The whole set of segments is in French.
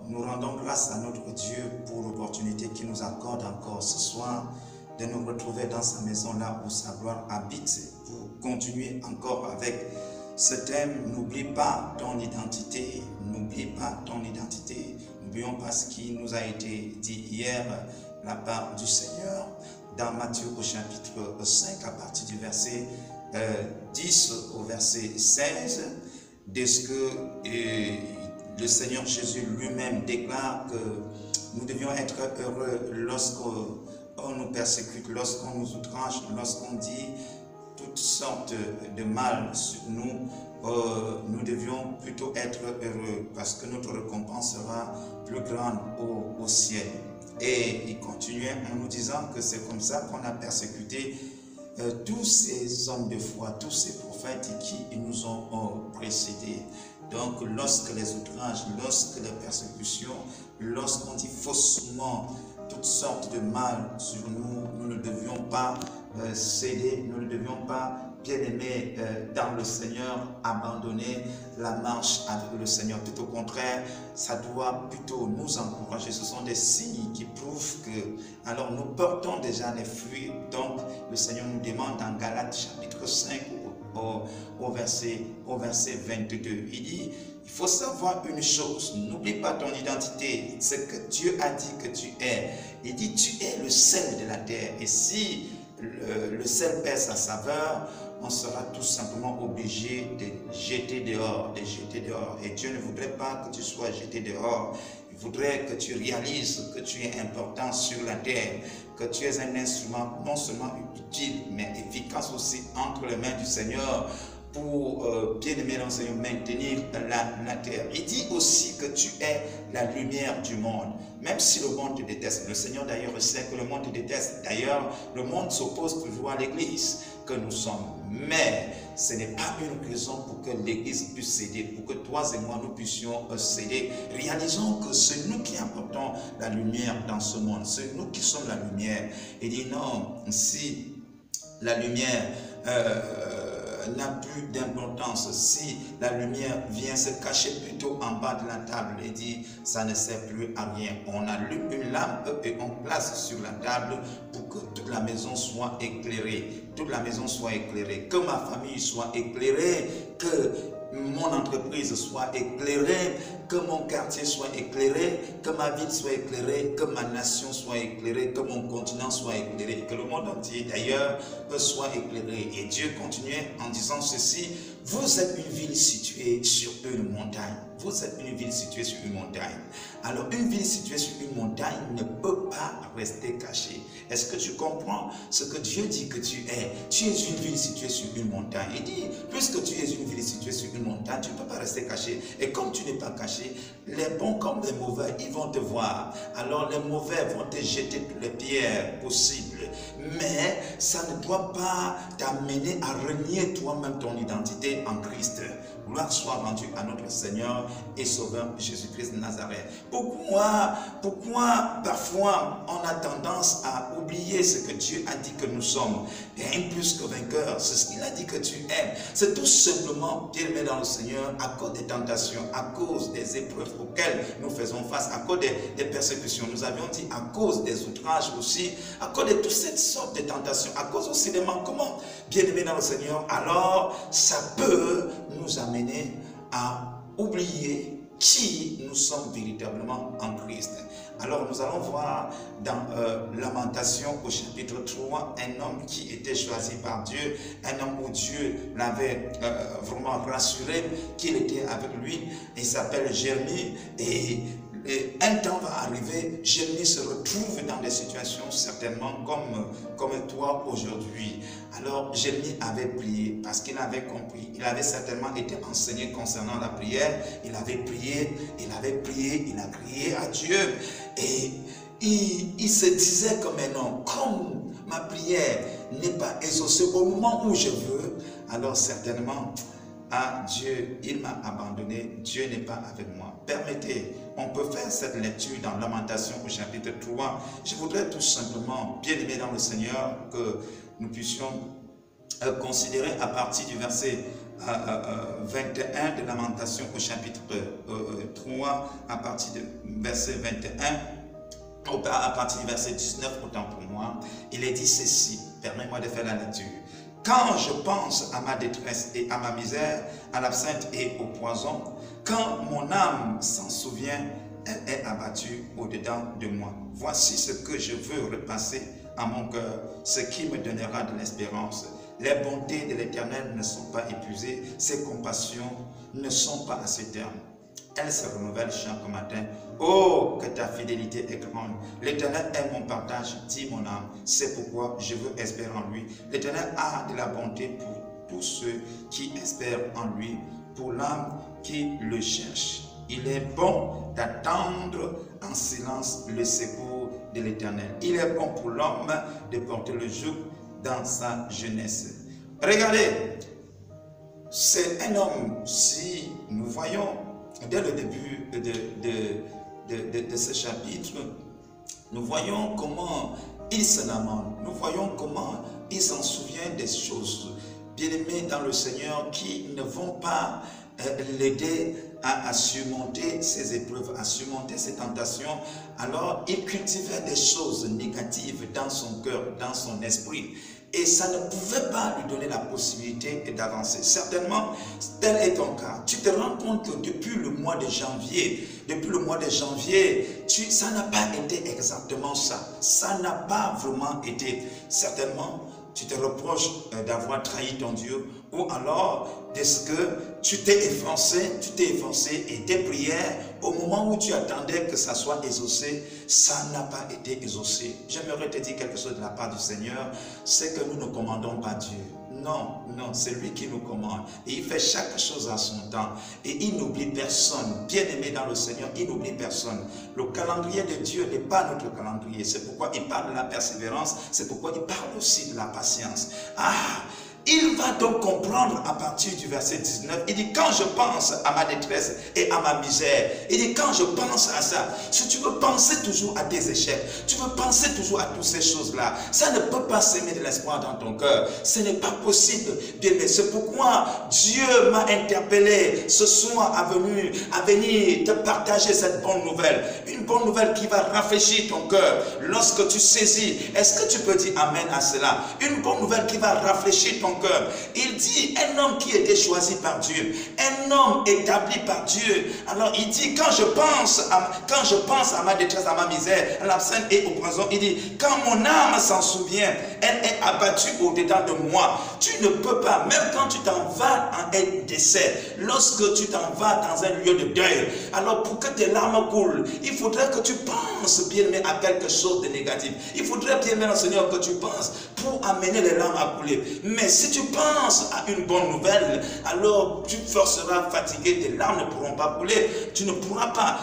nous rendons grâce à notre Dieu pour l'opportunité qu'il nous accorde encore ce soir de nous retrouver dans sa maison, là où sa gloire habite, pour continuer encore avec ce thème. N'oublie pas ton identité, n'oublie pas ton identité. N'oublions pas ce qui nous a été dit hier, la part du Seigneur, dans Matthieu au chapitre 5, à partir du verset 10 au verset 16, de ce que le Seigneur Jésus lui-même déclare que nous devions être heureux lorsqu'on nous persécute, lorsqu'on nous outrage, lorsqu'on dit toutes sortes de mal sur nous. Nous devions plutôt être heureux parce que notre récompense sera plus grande au ciel. Et il continuait en nous disant que c'est comme ça qu'on a persécuté tous ces hommes de foi, tous ces prophètes qui nous ont précédés. Donc lorsque les outrages, lorsque les persécutions, lorsqu'on dit faussement toutes sortes de mal sur nous, nous ne devions pas céder, nous ne devions pas, bien-aimés dans le Seigneur, abandonner la marche avec le Seigneur. Tout au contraire, ça doit plutôt nous encourager. Ce sont des signes qui prouvent que, alors nous portons déjà les fruits. Donc le Seigneur nous demande dans Galates chapitre 5 au verset 22, il dit: il faut savoir une chose, n'oublie pas ton identité, ce que Dieu a dit que tu es. Il dit: tu es le sel de la terre. Et si le sel perd sa saveur, on sera tout simplement obligé de jeter dehors, Et Dieu ne voudrait pas que tu sois jeté dehors. Il voudrait que tu réalises que tu es important sur la terre, que tu es un instrument non seulement utile, mais efficace aussi entre les mains du Seigneur pour, bien aimer dans le Seigneur, maintenir la terre. Il dit aussi que tu es la lumière du monde. Même si le monde te déteste, le Seigneur d'ailleurs sait que le monde te déteste. D'ailleurs, le monde s'oppose toujours à l'Église que nous sommes. Mais ce n'est pas une raison pour que l'Église puisse céder, pour que toi et moi nous puissions céder. Réalisons que c'est nous qui apportons la lumière dans ce monde. C'est nous qui sommes la lumière. Et dit non, si la lumière n'a plus d'importance, si la lumière vient se cacher plutôt en bas de la table, et dit ça ne sert plus à rien. On allume une lampe et on place sur la table pour que toute la maison soit éclairée. Toute la maison soit éclairée, que ma famille soit éclairée, que mon entreprise soit éclairée, que mon quartier soit éclairé, que ma ville soit éclairée, que ma nation soit éclairée, que mon continent soit éclairé, que le monde entier d'ailleurs soit éclairé. Et Dieu continuait en disant ceci: vous êtes une ville située sur une montagne. Vous êtes une ville située sur une montagne. Alors une ville située sur une montagne ne peut pas rester cachée. Est-ce que tu comprends ce que Dieu dit que tu es? Tu es une ville située sur une montagne. Il dit, puisque tu es une ville située sur une montagne, tu ne peux pas rester caché. Et comme tu n'es pas caché, les bons comme les mauvais, ils vont te voir. Alors les mauvais vont te jeter toutes les pierres possibles. Mais ça ne doit pas t'amener à renier toi-même ton identité en Christ. Gloire soit rendue à notre Seigneur et Sauveur Jésus-Christ de Nazareth. Pourquoi parfois on a tendance à oublier ce que Dieu a dit que nous sommes? Rien plus que vainqueurs, c'est ce qu'il a dit que tu es. C'est tout simplement, bien aimé dans le Seigneur, à cause des tentations, à cause des épreuves auxquelles nous faisons face, à cause des persécutions. Nous avions dit à cause des outrages aussi, à cause de toutes cette sorte de tentations, à cause aussi des manquements. Bien aimé dans le Seigneur, alors ça peut nous amener à oublier qui nous sommes véritablement en Christ. Alors nous allons voir dans Lamentation au chapitre 3, un homme qui était choisi par Dieu, un homme où Dieu l'avait vraiment rassuré qu'il était avec lui. Il s'appelle Jérémie et un temps va arriver, Jérémie se retrouve dans des situations certainement comme toi aujourd'hui. Alors Jérémie avait prié parce qu'il avait compris, il avait certainement été enseigné concernant la prière, il avait prié, il a crié à Dieu et il se disait comme un homme, comme ma prière n'est pas exaucée au moment où je veux, alors certainement à Dieu, il m'a abandonné, Dieu n'est pas avec moi. Permettez, on peut faire cette lecture dans Lamentation au chapitre 3. Je voudrais tout simplement, bien aimé dans le Seigneur, que nous puissions considérer à partir du verset 21 de Lamentation au chapitre 3 à partir de verset 21, à partir du verset 19, autant pour moi, il est dit ceci, permets-moi de faire la lecture. Quand je pense à ma détresse et à ma misère, à l'absinthe et au poison, quand mon âme s'en souvient, elle est abattue au-dedans de moi. Voici ce que je veux repasser à mon cœur, ce qui me donnera de l'espérance. Les bontés de l'Éternel ne sont pas épuisées, ses compassions ne sont pas à ses termes. Elles se renouvellent chaque matin. Oh, que ta fidélité est grande. L'Éternel est mon partage, dit mon âme. C'est pourquoi je veux espérer en lui. L'Éternel a de la bonté pour tous ceux qui espèrent en lui, pour l'âme qui le cherche. Il est bon d'attendre en silence le secours de l'Éternel. Il est bon pour l'homme de porter le joug dans sa jeunesse. Regardez, c'est un homme, si nous voyons dès le début de ce chapitre, nous voyons comment il se lamente, nous voyons comment il s'en souvient des choses, bien-aimés dans le Seigneur, qui ne vont pas l'aider à surmonter ses épreuves, à surmonter ses tentations. Alors, il cultivait des choses négatives dans son cœur, dans son esprit. Et ça ne pouvait pas lui donner la possibilité d'avancer. Certainement, tel est ton cas. Tu te rends compte que depuis le mois de janvier, ça n'a pas été exactement ça. Ça n'a pas vraiment été. Certainement, tu te reproches d'avoir trahi ton Dieu, ou alors de ce que tu t'es efforcé et tes prières, au moment où tu attendais que ça soit exaucé, ça n'a pas été exaucé. J'aimerais te dire quelque chose de la part du Seigneur, c'est que nous ne commandons pas Dieu. Non, non, c'est lui qui nous commande. Et il fait chaque chose à son temps. Et il n'oublie personne. Bien-aimé dans le Seigneur, il n'oublie personne. Le calendrier de Dieu n'est pas notre calendrier. C'est pourquoi il parle de la persévérance. C'est pourquoi il parle aussi de la patience. Il va donc comprendre à partir du verset 19, il dit quand je pense à ma détresse et à ma misère, il dit quand je pense à ça, si tu veux penser toujours à tes échecs, tu veux penser toujours à toutes ces choses-là, ça ne peut pas s'aimer de l'espoir dans ton cœur, ce n'est pas possible, bien aimé. C'est pourquoi Dieu m'a interpellé ce soir à venir te partager cette bonne nouvelle, une bonne nouvelle qui va rafraîchir ton cœur lorsque tu saisis. Est-ce que tu peux dire amen à cela? Une bonne nouvelle qui va rafraîchir ton cœur. Il dit un homme qui était choisi par Dieu, un homme établi par Dieu. Alors il dit quand je pense à ma détresse, à ma misère, à l'absinthe et au poison, il dit quand mon âme s'en souvient, elle est abattue au-dedans de moi. Tu ne peux pas, même quand tu t'en vas en un décès, lorsque tu t'en vas dans un lieu de deuil, alors pour que tes larmes coulent, il faudrait que tu penses bien mais à quelque chose de négatif. Il faudrait bien mais Seigneur que tu penses pour amener les larmes à couler. Mais si tu penses à une bonne nouvelle, alors tu forceras fatigué, tes larmes ne pourront pas couler, tu ne pourras pas.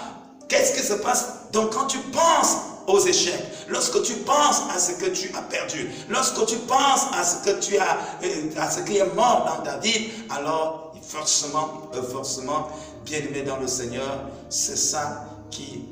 Qu'est-ce qui se passe? Donc quand tu penses aux échecs, lorsque tu penses à ce que tu as perdu, lorsque tu penses à ce que tu as, à ce qui est mort dans ta vie, alors forcément, bien-aimé dans le Seigneur, c'est ça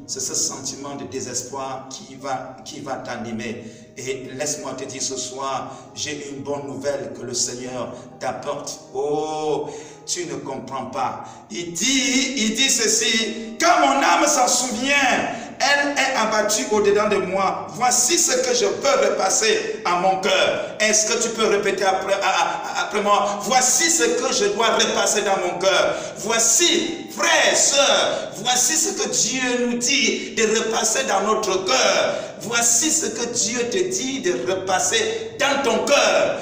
c'est ce sentiment de désespoir qui va t'animer. Et laisse-moi te dire ce soir, j'ai une bonne nouvelle que le Seigneur t'apporte. Oh, tu ne comprends pas. Il dit ceci, quand mon âme s'en souvient, elle est abattue au-dedans de moi. Voici ce que je peux repasser à mon cœur. Est-ce que tu peux répéter après moi? Voici ce que je dois repasser dans mon cœur. Voici, frères, sœurs, voici ce que Dieu nous dit de repasser dans notre cœur. Voici ce que Dieu te dit de repasser dans ton cœur.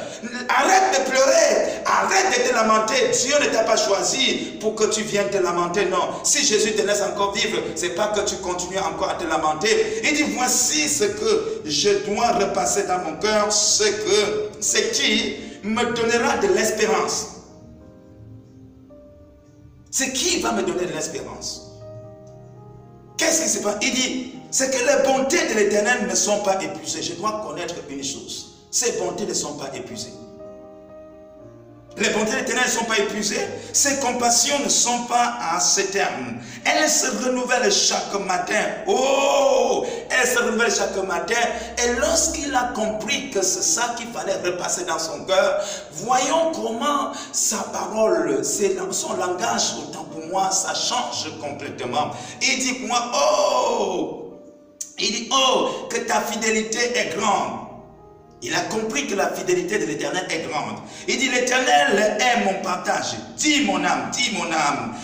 Arrête de pleurer, arrête de te lamenter. Dieu ne t'a pas choisi pour que tu viennes te lamenter, non. Si Jésus te laisse encore vivre, c'est pas que tu continues encore à te lamenter. Il dit, voici ce que je dois repasser dans mon cœur, ce qui me donnera de l'espérance. Ce qui va me donner de l'espérance. Qu'est-ce qui se passe? Il dit, c'est que les bontés de l'Éternel ne sont pas épuisées. Je dois connaître une chose. Ces bontés ne sont pas épuisées. Les bontés de l'Éternel ne sont pas épuisées. Ses compassions ne sont pas à ses termes. Elles se renouvellent chaque matin. Oh, elles se renouvellent chaque matin. Et lorsqu'il a compris que c'est ça qu'il fallait repasser dans son cœur, voyons comment sa parole, son langage, autant pour moi, ça change complètement. Il dit pour moi, il dit, oh, que ta fidélité est grande. Il a compris que la fidélité de l'Éternel est grande. Il dit, l'Éternel est mon partage. Dis mon âme,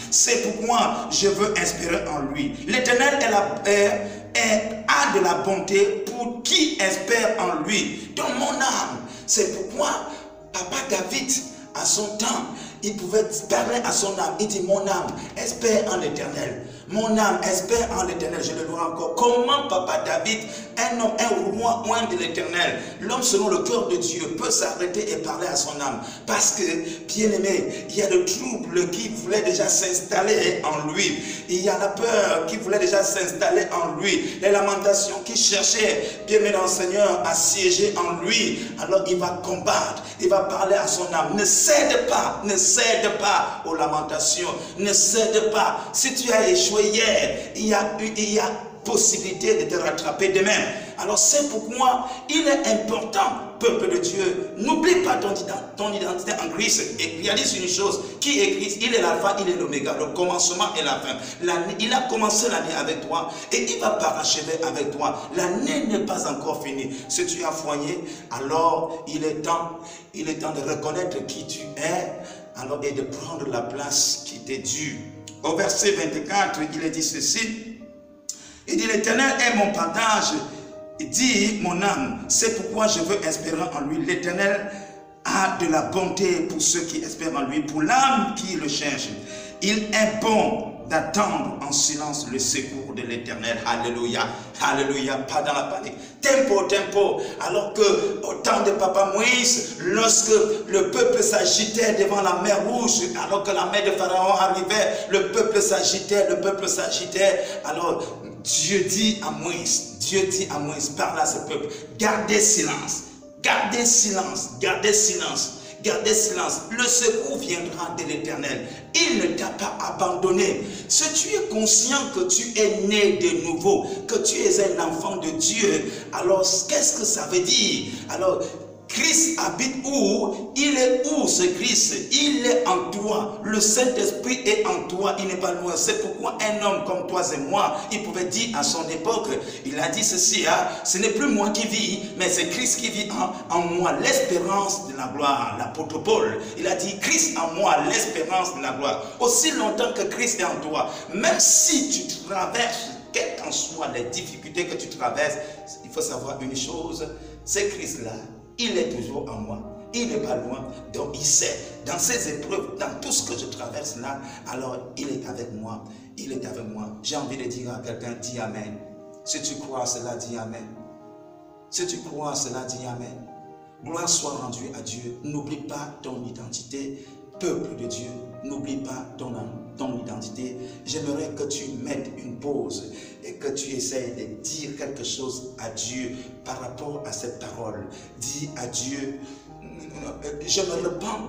c'est pourquoi je veux espérer en lui. L'Éternel a de la bonté pour qui espère en lui. Dans mon âme, c'est pourquoi Papa David, à son temps, il pouvait parler à son âme. Il dit, mon âme, espère en l'Éternel. Mon âme, espère en l'Éternel. Je le vois encore. Comment Papa David, un homme, un roi loin de l'Éternel, l'homme selon le cœur de Dieu, peut s'arrêter et parler à son âme? Parce que, bien aimé, il y a le trouble qui voulait déjà s'installer en lui. Il y a la peur qui voulait déjà s'installer en lui. Les lamentations qui cherchaient, bien aimé dans le Seigneur, à siéger en lui. Alors il va combattre. Il va parler à son âme. Ne cède pas aux lamentations. Ne cède pas. Si tu as échoué hier, il y a possibilité de te rattraper demain. Alors c'est pourquoi il est important, peuple de Dieu, n'oublie pas ton identité en Christ et réalise une chose, qui est Christ? Il est l'alpha, il est l'oméga, le commencement et la fin. Il a commencé l'année avec toi et il va parachever avec toi. L'année n'est pas encore finie. Si tu as foigné, alors il est temps de reconnaître qui tu es, alors et de prendre la place qui t'est due. Au verset 24, il est dit ceci. Il dit, l'Éternel est mon partage. Il dit, mon âme, c'est pourquoi je veux espérer en lui. L'Éternel a de la bonté pour ceux qui espèrent en lui, pour l'âme qui le cherche. Il est bon d'attendre en silence le secours de l'Éternel. Alléluia, alléluia, pas dans la panique. Tempo. Alors que au temps de Papa Moïse, lorsque le peuple s'agitait devant la mer Rouge, alors que la mer de Pharaon arrivait, le peuple s'agitait. Alors Dieu dit à Moïse, parle à ce peuple, gardez silence. Le secours viendra de l'Éternel. Il ne t'a pas abandonné. Si tu es conscient que tu es né de nouveau, que tu es un enfant de Dieu, alors qu'est-ce que ça veut dire? Alors, Christ habite où? Il est où ce Christ? Il est en toi. Le Saint-Esprit est en toi. Il n'est pas loin. C'est pourquoi un homme comme toi et moi, il pouvait dire à son époque, il a dit ceci, ce n'est plus moi qui vis, mais c'est Christ qui vit en moi. L'espérance de la gloire. L'apôtre Paul, il a dit Christ en moi, l'espérance de la gloire. Aussi longtemps que Christ est en toi, même si tu traverses, quelles qu'en soient les difficultés que tu traverses, il faut savoir une chose, c'est Christ là. Il est toujours en moi. Il n'est pas loin. Donc il sait. Dans ces épreuves, dans tout ce que je traverse là, alors il est avec moi. Il est avec moi. J'ai envie de dire à quelqu'un, dis Amen. Si tu crois cela, dis Amen. Si tu crois cela, dis Amen. Gloire soit rendue à Dieu. N'oublie pas ton identité. Peuple de Dieu, n'oublie pas ton identité. J'aimerais que tu mettes une pause et que tu essayes de dire quelque chose à Dieu par rapport à cette parole. Dis à Dieu, je me repens